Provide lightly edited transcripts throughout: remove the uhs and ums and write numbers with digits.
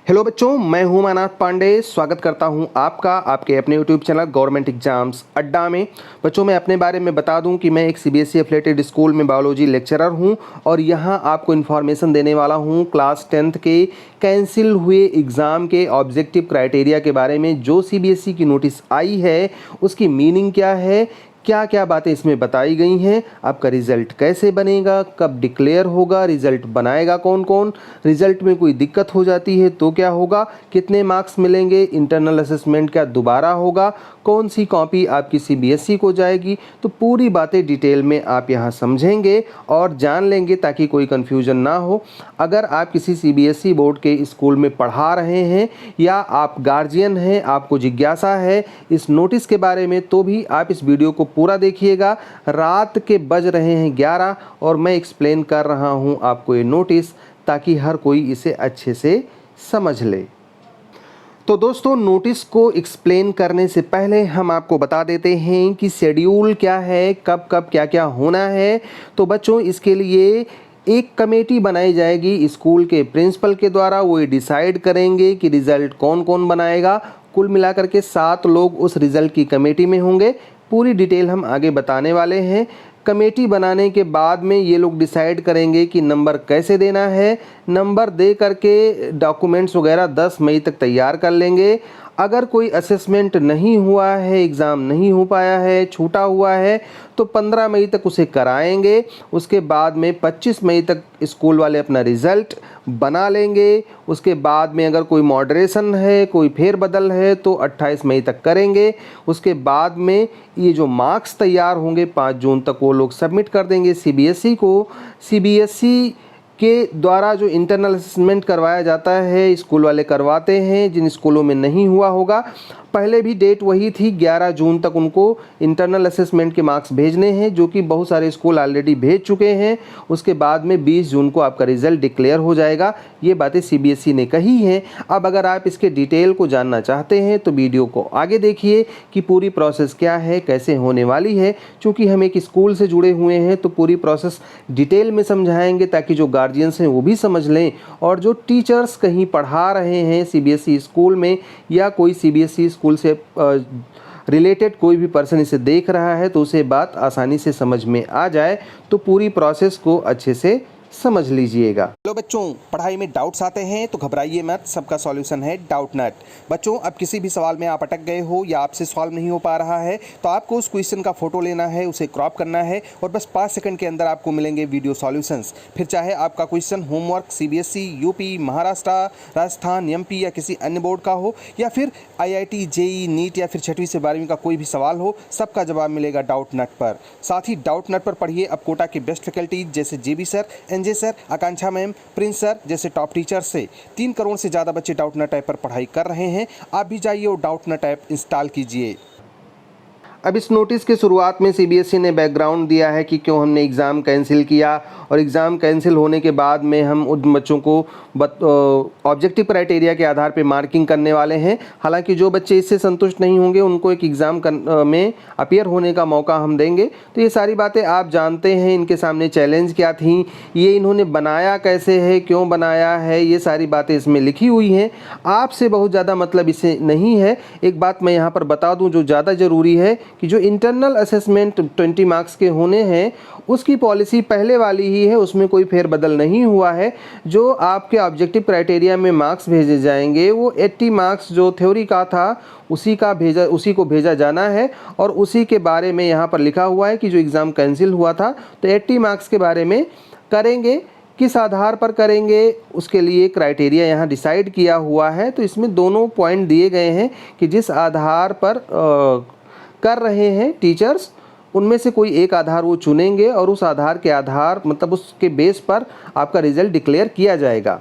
Hello बच्चों, मैं हूं मानव पांडे। स्वागत करता हूं आपका आपके अपने यूट्यूब चैनल गवर्नमेंट एग्जाम्स अड्डा में। बच्चों, मैं अपने बारे में बता दूं कि मैं एक सीबीएसई एफिलिएटेड स्कूल में बायोलॉजी लेक्चरर हूं और यहां आपको इन्फॉर्मेशन देने वाला हूं क्लास 10th के कैंसिल हुए एग्ज़ाम के ऑब्जेक्टिव क्राइटेरिया के बारे में। जो सीबीएसई की नोटिस आई है उसकी मीनिंग क्या है, क्या क्या बातें इसमें बताई गई हैं, आपका रिज़ल्ट कैसे बनेगा, कब डिक्लेयर होगा, रिज़ल्ट बनाएगा कौन कौन, रिज़ल्ट में कोई दिक्कत हो जाती है तो क्या होगा, कितने मार्क्स मिलेंगे, इंटरनल असेसमेंट क्या दोबारा होगा, कौन सी कॉपी आपकी सीबीएसई को जाएगी। तो पूरी बातें डिटेल में आप यहाँ समझेंगे और जान लेंगे ताकि कोई कन्फ्यूजन ना हो। अगर आप किसी सीबीएसई बोर्ड के स्कूल में पढ़ा रहे हैं या आप गार्जियन हैं, आपको जिज्ञासा है इस नोटिस के बारे में, तो भी आप इस वीडियो को पूरा देखिएगा। रात के बज रहे हैं 11 और मैं एक्सप्लेन कर रहा हूं आपको ये नोटिस ताकि हर कोई इसे अच्छे से समझ ले। तो दोस्तों, नोटिस को एक्सप्लेन करने से पहले हम आपको बता देते हैं कि शेड्यूल क्या है, कब कब क्या क्या होना है। तो बच्चों, इसके लिए एक कमेटी बनाई जाएगी स्कूल के प्रिंसिपल के द्वारा। वो ये डिसाइड करेंगे कि रिज़ल्ट कौन कौन बनाएगा। कुल मिलाकर के 7 लोग उस रिज़ल्ट की कमेटी में होंगे। पूरी डिटेल हम आगे बताने वाले हैं। कमेटी बनाने के बाद में ये लोग डिसाइड करेंगे कि नंबर कैसे देना है। नंबर दे करके डॉक्यूमेंट्स वगैरह 10 मई तक तैयार कर लेंगे। अगर कोई असेसमेंट नहीं हुआ है, एग्ज़ाम नहीं हो पाया है, छूटा हुआ है, तो 15 मई तक उसे कराएंगे। उसके बाद में 25 मई तक स्कूल वाले अपना रिज़ल्ट बना लेंगे। उसके बाद में अगर कोई मॉडरेशन है, कोई फेरबदल है, तो 28 मई तक करेंगे। उसके बाद में ये जो मार्क्स तैयार होंगे 5 जून तक वो लोग सबमिट कर देंगे सीबीएसई को। सीबीएसई के द्वारा जो इंटरनल असेसमेंट करवाया जाता है स्कूल वाले करवाते हैं। जिन स्कूलों में नहीं हुआ होगा, पहले भी डेट वही थी, 11 जून तक उनको इंटरनल असेसमेंट के मार्क्स भेजने हैं, जो कि बहुत सारे स्कूल ऑलरेडी भेज चुके हैं। उसके बाद में 20 जून को आपका रिज़ल्ट डिक्लेयर हो जाएगा। ये बातें सीबीएसई ने कही हैं। अब अगर आप इसके डिटेल को जानना चाहते हैं तो वीडियो को आगे देखिए कि पूरी प्रोसेस क्या है, कैसे होने वाली है। चूँकि हम एक स्कूल से जुड़े हुए हैं तो पूरी प्रोसेस डिटेल में समझाएंगे ताकि जो गार्जियंस हैं वो भी समझ लें, और जो टीचर्स कहीं पढ़ा रहे हैं सीबीएसई स्कूल में या कोई सीबीएसई स्कूल से रिलेटेड कोई भी पर्सन इसे देख रहा है तो उसे बात आसानी से समझ में आ जाए। तो पूरी प्रोसेस को अच्छे से समझ लीजिएगा। हेलो बच्चों, पढ़ाई में डाउट्स आते हैं तो घबराइए मत, सबका सॉल्यूशन है डाउट नट। बच्चों, अब किसी भी सवाल में आप अटक गए हो या आपसे सॉल्व नहीं हो पा रहा है तो आपको उस क्वेश्चन का फोटो लेना है, उसे क्रॉप करना है और बस 5 सेकंड के अंदर आपको मिलेंगे वीडियो सॉल्यूशंस। फिर चाहे आपका question homework CBSE, UP, Maharashtra, Rajasthan, MP या किसी अन्य बोर्ड का हो, या फिर आईआईटी, जेईई, नीट या फिर 6वीं से 12वीं का कोई भी सवाल हो, सबका जवाब मिलेगा डाउट नट पर। साथ ही डाउट नट पर पढ़िए अब कोटा के बेस्ट फैकल्टी जैसे जेबी सर, एनजे सर, आकांक्षा मैम, प्रिंस सर जैसे टॉप टीचर से 3 करोड़ से ज़्यादा बच्चे डाउट नट ऐप पर पढ़ाई कर रहे हैं। आप भी जाइए और डाउट नट ऐप इंस्टॉल कीजिए। अब इस नोटिस के शुरुआत में सीबीएसई ने बैकग्राउंड दिया है कि क्यों हमने एग्ज़ाम कैंसिल किया, और एग्ज़ाम कैंसिल होने के बाद में हम उन बच्चों को ऑब्जेक्टिव क्राइटेरिया के आधार पे मार्किंग करने वाले हैं। हालांकि जो बच्चे इससे संतुष्ट नहीं होंगे उनको एक एग्ज़ाम में अपीयर होने का मौका हम देंगे। तो ये सारी बातें आप जानते हैं। इनके सामने चैलेंज क्या थी, ये इन्होंने बनाया कैसे है, क्यों बनाया है, ये सारी बातें इसमें लिखी हुई हैं। आपसे बहुत ज़्यादा मतलब इसे नहीं है। एक बात मैं यहाँ पर बता दूँ जो ज़्यादा ज़रूरी है कि जो इंटरनल असेसमेंट 20 मार्क्स के होने हैं उसकी पॉलिसी पहले वाली ही है, उसमें कोई फेरबदल नहीं हुआ है। जो आपके ऑब्जेक्टिव क्राइटेरिया में मार्क्स भेजे जाएंगे वो 80 मार्क्स जो थ्योरी का था उसी को भेजा जाना है। और उसी के बारे में यहाँ पर लिखा हुआ है कि जो एग्ज़ाम कैंसिल हुआ था तो 80 मार्क्स के बारे में करेंगे, किस आधार पर करेंगे उसके लिए क्राइटेरिया यहाँ डिसाइड किया हुआ है। तो इसमें दोनों पॉइंट दिए गए हैं कि जिस आधार पर कर रहे हैं टीचर्स, उनमें से कोई एक आधार वो चुनेंगे और उस आधार के आधार मतलब उसके बेस पर आपका रिज़ल्ट डिक्लेयर किया जाएगा।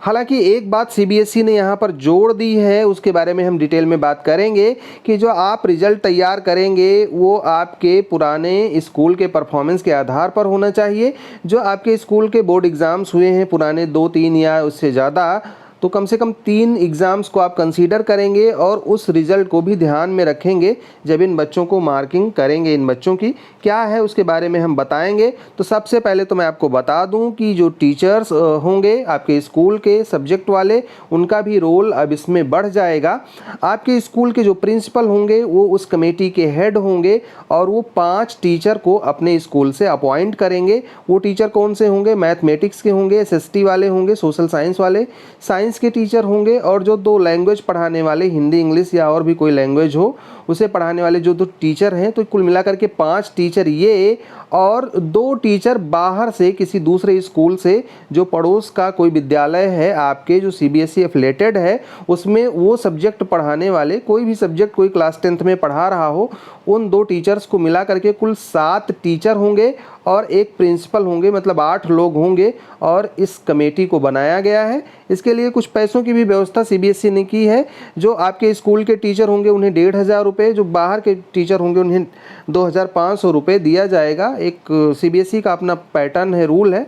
हालांकि एक बात सीबीएसई ने यहाँ पर जोड़ दी है, उसके बारे में हम डिटेल में बात करेंगे कि जो आप रिज़ल्ट तैयार करेंगे वो आपके पुराने स्कूल के परफॉर्मेंस के आधार पर होना चाहिए। जो आपके स्कूल के बोर्ड एग्ज़ाम्स हुए हैं पुराने 2, 3 या उससे ज़्यादा, तो कम से कम 3 एग्ज़ाम्स को आप कंसीडर करेंगे और उस रिज़ल्ट को भी ध्यान में रखेंगे जब इन बच्चों को मार्किंग करेंगे। इन बच्चों की क्या है उसके बारे में हम बताएंगे। तो सबसे पहले तो मैं आपको बता दूं कि जो टीचर्स होंगे आपके स्कूल के सब्जेक्ट वाले, उनका भी रोल अब इसमें बढ़ जाएगा। आपके स्कूल के जो प्रिंसिपल होंगे वो उस कमेटी के हेड होंगे और वो 5 टीचर को अपने स्कूल से अपॉइंट करेंगे। वो टीचर कौन से होंगे? मैथमेटिक्स के होंगे, एसएसटी वाले होंगे, सोशल साइंस वाले, साइंस के टीचर होंगे और जो 2 लैंग्वेज पढ़ाने वाले, हिंदी इंग्लिश या और भी कोई लैंग्वेज हो उसे पढ़ाने वाले जो 2 टीचर हैं। तो कुल मिलाकर के 5 टीचर ये और 2 टीचर बाहर से किसी दूसरे स्कूल से, जो पड़ोस का कोई विद्यालय है आपके जो सीबीएसई एफिलेटेड है उसमें वो सब्जेक्ट पढ़ाने वाले, कोई भी सब्जेक्ट कोई क्लास 10th में पढ़ा रहा हो, उन 2 टीचर्स को मिला करके कुल 7 टीचर होंगे और एक प्रिंसिपल होंगे, मतलब 8 लोग होंगे और इस कमेटी को बनाया गया है। इसके लिए कुछ पैसों की भी व्यवस्था सीबीएसई ने की है। जो आपके स्कूल के टीचर होंगे उन्हें 1,500 रुपये, जो बाहर के टीचर होंगे उन्हें 2,500 रुपये दिया जाएगा। एक सीबीएसई का अपना पैटर्न है, रूल है।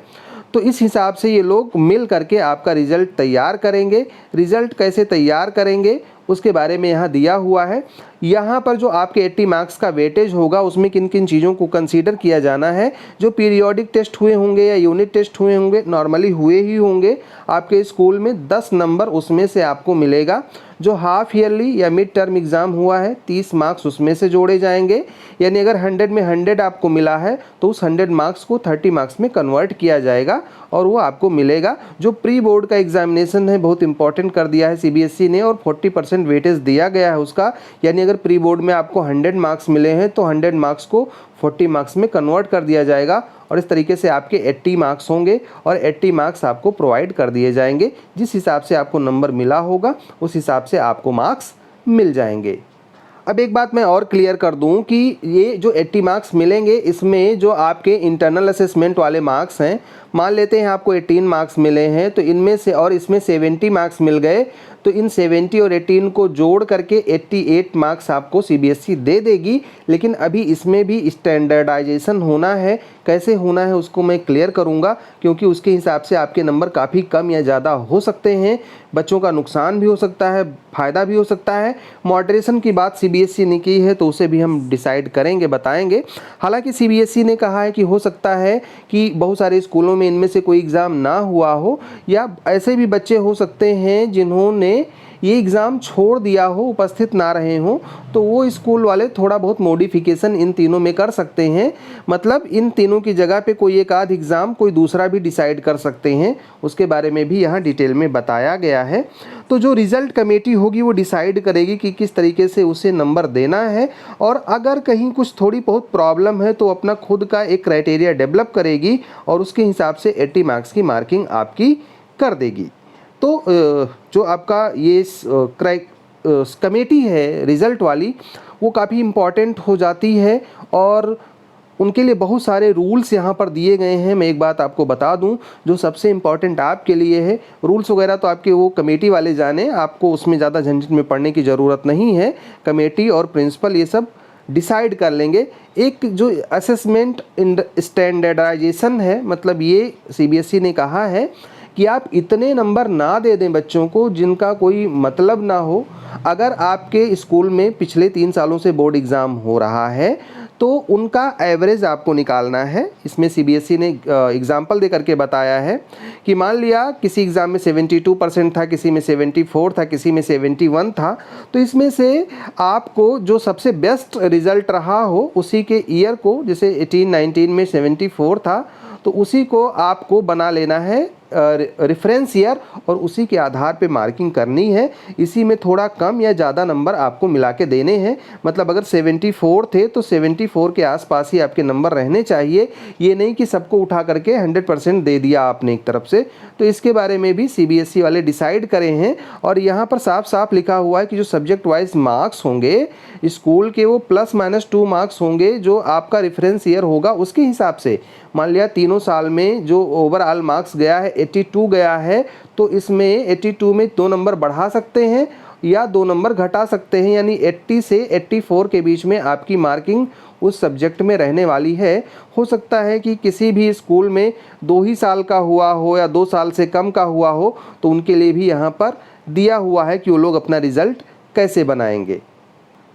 तो इस हिसाब से ये लोग मिल करके आपका रिज़ल्ट तैयार करेंगे। रिज़ल्ट कैसे तैयार करेंगे उसके बारे में यहाँ दिया हुआ है। यहाँ पर जो आपके 80 मार्क्स का वेटेज होगा उसमें किन किन चीज़ों को कंसीडर किया जाना है। जो पीरियोडिक टेस्ट हुए होंगे या यूनिट टेस्ट हुए होंगे, नॉर्मली हुए ही होंगे आपके स्कूल में, 10 नंबर उसमें से आपको मिलेगा। जो हाफ ईयरली या मिड टर्म एग्ज़ाम हुआ है 30 मार्क्स उसमें से जोड़े जाएंगे। यानी अगर 100 में 100 आपको मिला है तो उस 100 मार्क्स को 30 मार्क्स में कन्वर्ट किया जाएगा और वो आपको मिलेगा। जो प्री बोर्ड का एग्जामिनेशन है बहुत इंपॉर्टेंट कर दिया है सीबीएसई ने और 40% वेटेज दिया गया है उसका। यानी अगर प्री बोर्ड में आपको 100 मार्क्स मिले हैं तो 100 मार्क्स को 40 मार्क्स में कन्वर्ट कर दिया जाएगा और इस तरीके से आपके 80 मार्क्स होंगे और 80 मार्क्स आपको प्रोवाइड कर दिए जाएंगे। जिस हिसाब से आपको नंबर मिला होगा उस हिसाब से आपको मार्क्स मिल जाएंगे। अब एक बात मैं और क्लियर कर दूं कि ये जो 80 मार्क्स मिलेंगे इसमें जो आपके इंटरनल असेसमेंट वाले मार्क्स हैं, मान लेते हैं आपको 18 मार्क्स मिले हैं तो इनमें से और इसमें 70 मार्क्स मिल गए तो इन 70 और 18 को जोड़ करके 88 मार्क्स आपको सीबीएसई दे देगी। लेकिन अभी इसमें भी स्टैंडर्डाइजेशन होना है। कैसे होना है उसको मैं क्लियर करूंगा, क्योंकि उसके हिसाब से आपके नंबर काफ़ी कम या ज़्यादा हो सकते हैं। बच्चों का नुकसान भी हो सकता है, फ़ायदा भी हो सकता है। मॉडरेशन की बात सीबीएसई ने की है तो उसे भी हम डिसाइड करेंगे, बताएंगे। हालांकि सीबीएसई ने कहा है कि हो सकता है कि बहुत सारे स्कूलों में इनमें से कोई एग्ज़ाम ना हुआ हो या ऐसे भी बच्चे हो सकते हैं जिन्होंने ये एग्ज़ाम छोड़ दिया हो, उपस्थित ना रहे हों, तो वो स्कूल वाले थोड़ा बहुत मॉडिफिकेशन इन तीनों में कर सकते हैं। मतलब इन तीनों की जगह पे कोई एक आध एग्ज़ाम कोई दूसरा भी डिसाइड कर सकते हैं। उसके बारे में भी यहाँ डिटेल में बताया गया है। तो जो रिज़ल्ट कमेटी होगी वो डिसाइड करेगी कि किस तरीके से उसे नंबर देना है और अगर कहीं कुछ थोड़ी बहुत प्रॉब्लम है तो अपना खुद का एक क्राइटेरिया डेवलप करेगी और उसके हिसाब से 80 मार्क्स की मार्किंग आपकी कर देगी। तो जो आपका ये कमेटी है रिज़ल्ट वाली, वो काफ़ी इम्पॉर्टेंट हो जाती है और उनके लिए बहुत सारे रूल्स यहाँ पर दिए गए हैं। मैं एक बात आपको बता दूं जो सबसे इम्पॉर्टेंट आपके लिए है। रूल्स वगैरह तो आपके वो कमेटी वाले जाने, आपको उसमें ज़्यादा झंझट में पड़ने की ज़रूरत नहीं है। कमेटी और प्रिंसिपल ये सब डिसाइड कर लेंगे। एक जो असेसमेंट स्टैंडर्डाइजेशन है, मतलब ये सीबीएसई ने कहा है कि आप इतने नंबर ना दे दें बच्चों को जिनका कोई मतलब ना हो। अगर आपके स्कूल में पिछले 3 सालों से बोर्ड एग्ज़ाम हो रहा है तो उनका एवरेज आपको निकालना है। इसमें सीबीएसई ने एग्जाम्पल दे करके बताया है कि मान लिया किसी एग्ज़ाम में 72% था, किसी में 74 था, किसी में 71 था, तो इसमें से आपको जो सबसे बेस्ट रिज़ल्ट रहा हो उसी के ईयर को, जैसे 18-19 में 74 था तो उसी को आपको बना लेना है रेफरेंस ईयर और उसी के आधार पे मार्किंग करनी है। इसी में थोड़ा कम या ज़्यादा नंबर आपको मिला के देने हैं। मतलब अगर 74 थे तो 74 के आसपास ही आपके नंबर रहने चाहिए। ये नहीं कि सबको उठा करके 100% दे दिया आपने एक तरफ से। तो इसके बारे में भी सीबीएसई वाले डिसाइड करे हैं और यहाँ पर साफ साफ लिखा हुआ है कि जो सब्जेक्ट वाइज मार्क्स होंगे स्कूल के वो +-2 मार्क्स होंगे जो आपका रेफरेंस ईयर होगा उसके हिसाब से। मान लिया तीनों साल में जो ओवरऑल मार्क्स गया है 82 गया है तो इसमें 82 में 2 नंबर बढ़ा सकते हैं या 2 नंबर घटा सकते हैं, यानी 80 से 84 के बीच में आपकी मार्किंग उस सब्जेक्ट में रहने वाली है। हो सकता है कि किसी भी स्कूल में 2 ही साल का हुआ हो या 2 साल से कम का हुआ हो, तो उनके लिए भी यहाँ पर दिया हुआ है कि वो लोग अपना रिज़ल्ट कैसे बनाएंगे।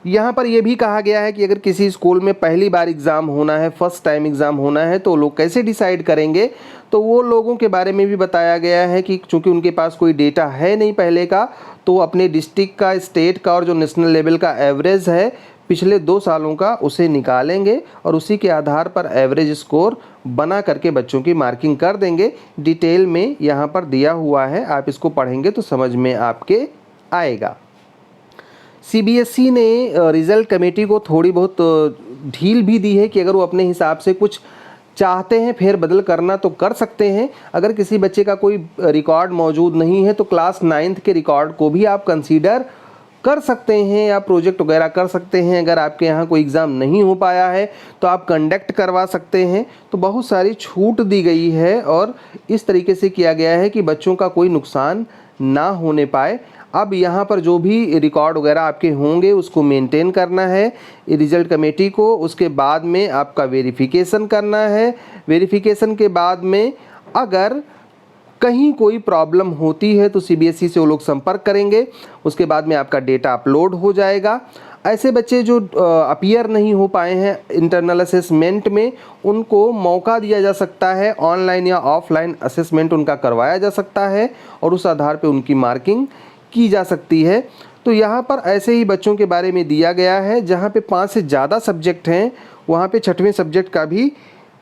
यहाँ पर यह भी कहा गया है कि अगर किसी स्कूल में पहली बार एग्ज़ाम होना है, फर्स्ट टाइम एग्ज़ाम होना है, तो लोग कैसे डिसाइड करेंगे, तो वो लोगों के बारे में भी बताया गया है कि चूँकि उनके पास कोई डेटा है नहीं पहले का, तो अपने डिस्ट्रिक्ट का, स्टेट का और जो नेशनल लेवल का एवरेज है पिछले 2 सालों का, उसे निकालेंगे और उसी के आधार पर एवरेज स्कोर बना करके बच्चों की मार्किंग कर देंगे। डिटेल में यहाँ पर दिया हुआ है, आप इसको पढ़ेंगे तो समझ में आपके आएगा। सीबीएसई ने रिज़ल्ट कमेटी को थोड़ी बहुत ढील भी दी है कि अगर वो अपने हिसाब से कुछ चाहते हैं फेर बदल करना तो कर सकते हैं। अगर किसी बच्चे का कोई रिकॉर्ड मौजूद नहीं है तो क्लास 9th के रिकॉर्ड को भी आप कंसीडर कर सकते हैं या प्रोजेक्ट वगैरह कर सकते हैं। अगर आपके यहाँ कोई एग्ज़ाम नहीं हो पाया है तो आप कंडक्ट करवा सकते हैं। तो बहुत सारी छूट दी गई है और इस तरीके से किया गया है कि बच्चों का कोई नुकसान ना होने पाए। अब यहाँ पर जो भी रिकॉर्ड वगैरह आपके होंगे उसको मेंटेन करना है रिज़ल्ट कमेटी को। उसके बाद में आपका वेरिफिकेशन करना है। वेरिफिकेशन के बाद में अगर कहीं कोई प्रॉब्लम होती है तो सीबीएसई से वो लोग संपर्क करेंगे। उसके बाद में आपका डेटा अपलोड हो जाएगा। ऐसे बच्चे जो अपीयर नहीं हो पाए हैं इंटरनल असेसमेंट में, उनको मौका दिया जा सकता है, ऑनलाइन या ऑफलाइन असेसमेंट उनका करवाया जा सकता है और उस आधार पे उनकी मार्किंग की जा सकती है। तो यहाँ पर ऐसे ही बच्चों के बारे में दिया गया है जहाँ पे 5 से ज़्यादा सब्जेक्ट हैं, वहाँ पे 6वें सब्जेक्ट का भी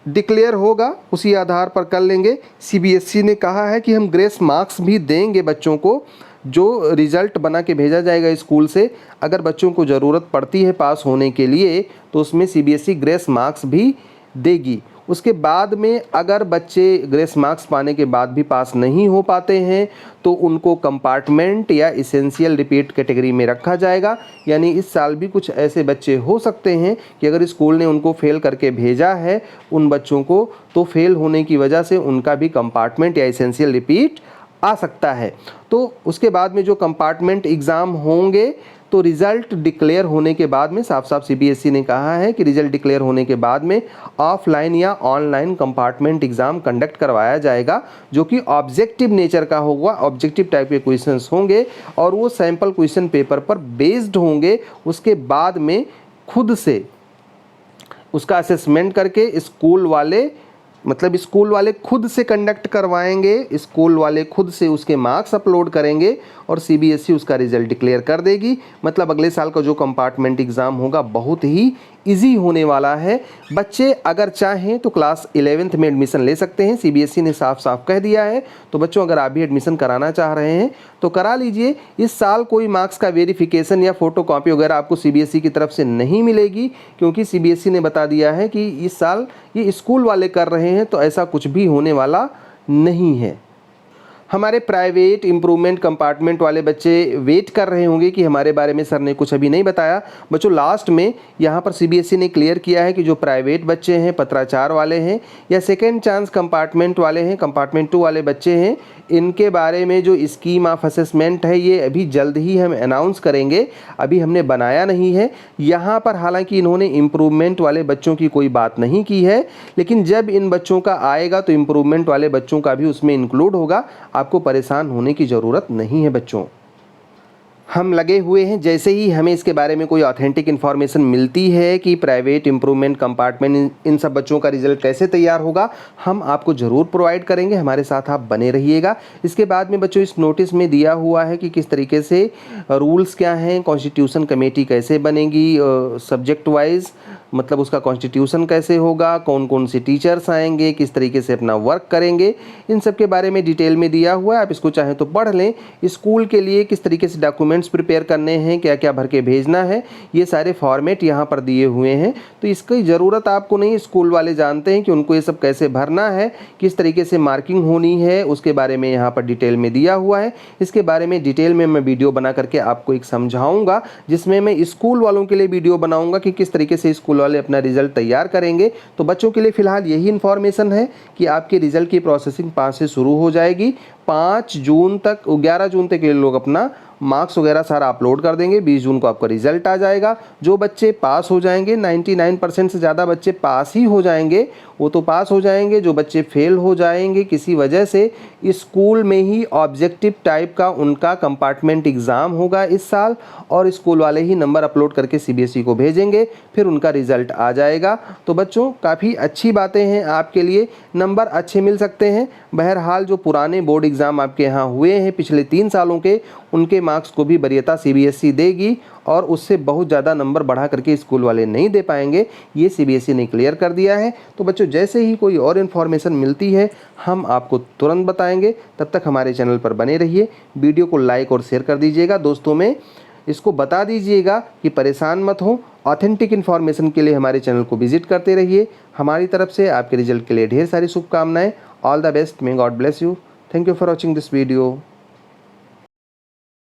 डिक्लेयर होगा, उसी आधार पर कर लेंगे। सीबीएसई ने कहा है कि हम ग्रेस मार्क्स भी देंगे बच्चों को, जो रिज़ल्ट बना के भेजा जाएगा स्कूल से। अगर बच्चों को ज़रूरत पड़ती है पास होने के लिए तो उसमें सीबीएसई ग्रेस मार्क्स भी देगी। उसके बाद में अगर बच्चे ग्रेस मार्क्स पाने के बाद भी पास नहीं हो पाते हैं तो उनको कंपार्टमेंट या इसेंशियल रिपीट कैटेगरी में रखा जाएगा। यानी इस साल भी कुछ ऐसे बच्चे हो सकते हैं कि अगर स्कूल ने उनको फेल करके भेजा है उन बच्चों को, तो फेल होने की वजह से उनका भी कंपार्टमेंट या इसेंशियल रिपीट आ सकता है। तो उसके बाद में जो कंपार्टमेंट एग्ज़ाम होंगे तो रिज़ल्ट डिक्लेयर होने के बाद में साफ साफ सीबीएसई ने कहा है कि रिज़ल्ट डिक्लेयर होने के बाद में ऑफलाइन या ऑनलाइन कंपार्टमेंट एग्ज़ाम कंडक्ट करवाया जाएगा, जो कि ऑब्जेक्टिव नेचर का होगा। ऑब्जेक्टिव टाइप के क्वेश्चंस होंगे और वो सैम्पल क्वेश्चन पेपर पर बेस्ड होंगे। उसके बाद में खुद से उसका असेसमेंट करके स्कूल वाले खुद से कंडक्ट करवाएंगे, स्कूल वाले खुद से उसके मार्क्स अपलोड करेंगे और सीबीएसई उसका रिज़ल्ट डिक्लेयर कर देगी। मतलब अगले साल का जो कंपार्टमेंट एग्ज़ाम होगा बहुत ही इजी होने वाला है। बच्चे अगर चाहें तो क्लास 11th में एडमिशन ले सकते हैं, सीबीएसई ने साफ साफ कह दिया है। तो बच्चों अगर आप भी एडमिशन कराना चाह रहे हैं तो करा लीजिए। इस साल कोई मार्क्स का वेरिफिकेशन या फ़ोटो कॉपी वगैरह आपको सीबीएसई की तरफ से नहीं मिलेगी, क्योंकि सीबीएसई ने बता दिया है कि इस साल ये स्कूल वाले कर रहे हैं, तो ऐसा कुछ भी होने वाला नहीं है। हमारे प्राइवेट इम्प्रूवमेंट कंपार्टमेंट वाले बच्चे वेट कर रहे होंगे कि हमारे बारे में सर ने कुछ अभी नहीं बताया। बच्चों लास्ट में यहाँ पर सीबीएसई ने क्लियर किया है कि जो प्राइवेट बच्चे हैं, पत्राचार वाले हैं या सेकेंड चांस कंपार्टमेंट वाले हैं, कंपार्टमेंट 2 वाले बच्चे हैं, इनके बारे में जो स्कीम ऑफ असेसमेंट है ये अभी जल्द ही हम अनाउंस करेंगे। अभी हमने बनाया नहीं है। यहाँ पर हालांकि इन्होंने इम्प्रूवमेंट वाले बच्चों की कोई बात नहीं की है, लेकिन जब इन बच्चों का आएगा तो इम्प्रूवमेंट वाले बच्चों का भी उसमें इंक्लूड होगा। आपको परेशान होने की ज़रूरत नहीं है बच्चों। हम लगे हुए हैं, जैसे ही हमें इसके बारे में कोई ऑथेंटिक इन्फॉर्मेशन मिलती है कि प्राइवेट इम्प्रूवमेंट कंपार्टमेंट इन सब बच्चों का रिजल्ट कैसे तैयार होगा, हम आपको ज़रूर प्रोवाइड करेंगे। हमारे साथ आप बने रहिएगा। इसके बाद में बच्चों इस नोटिस में दिया हुआ है कि किस तरीके से रूल्स क्या हैं, कॉन्स्टिट्यूशन कमेटी कैसे बनेगी सब्जेक्ट वाइज, मतलब उसका कॉन्स्टिट्यूशन कैसे होगा, कौन कौन से टीचर्स आएंगे, किस तरीके से अपना वर्क करेंगे, इन सब के बारे में डिटेल में दिया हुआ है। आप इसको चाहें तो पढ़ लें। स्कूल के लिए किस तरीके से डॉक्यूमेंट्स प्रिपेयर करने हैं, क्या क्या भर के भेजना है, ये सारे फॉर्मेट यहाँ पर दिए हुए हैं। तो इसकी ज़रूरत आपको नहीं, स्कूल वाले जानते हैं कि उनको ये सब कैसे भरना है, किस तरीके से मार्किंग होनी है, उसके बारे में यहाँ पर डिटेल में दिया हुआ है। इसके बारे में डिटेल में मैं वीडियो बना करके आपको एक समझाऊँगा, जिसमें मैं स्कूल वालों के लिए वीडियो बनाऊँगा कि किस तरीके से स्कूल वाले अपना रिजल्ट तैयार करेंगे। तो बच्चों के लिए फ़िलहाल यही इन्फॉर्मेशन है कि आपके रिजल्ट की प्रोसेसिंग 5 से शुरू हो जाएगी। 5 जून तक 11 जून तक ये लोग अपना मार्क्स वगैरह सारा अपलोड कर देंगे। 20 जून को आपका रिजल्ट आ जाएगा। जो बच्चे पास हो जाएंगे, 99% से ज़्यादा बच्चे पास ही हो जाएंगे, वो तो पास हो जाएंगे। जो बच्चे फेल हो जाएंगे किसी वजह से, स्कूल में ही ऑब्जेक्टिव टाइप का उनका कंपार्टमेंट एग्ज़ाम होगा इस साल, और स्कूल वाले ही नंबर अपलोड करके सीबीएसई को भेजेंगे, फिर उनका रिजल्ट आ जाएगा। तो बच्चों काफ़ी अच्छी बातें हैं आपके लिए, नंबर अच्छे मिल सकते हैं। बहरहाल जो पुराने बोर्ड एग्ज़ाम आपके यहाँ हुए हैं पिछले 3 सालों के, उनके मार्क्स को भी वरीयता सीबीएसई देगी, और उससे बहुत ज़्यादा नंबर बढ़ा करके स्कूल वाले नहीं दे पाएंगे। ये सीबीएसई ने क्लियर कर दिया है। तो बच्चों जैसे ही कोई और इन्फॉर्मेशन मिलती है हम आपको तुरंत बताएंगे। तब तक हमारे चैनल पर बने रहिए। वीडियो को लाइक और शेयर कर दीजिएगा, दोस्तों में इसको बता दीजिएगा कि परेशान मत हो। ऑथेंटिक इन्फॉर्मेशन के लिए हमारे चैनल को विजिट करते रहिए। हमारी तरफ से आपके रिजल्ट के लिए ढेर सारी शुभकामनाएं। All the best, may God bless you. Thank you for watching this video.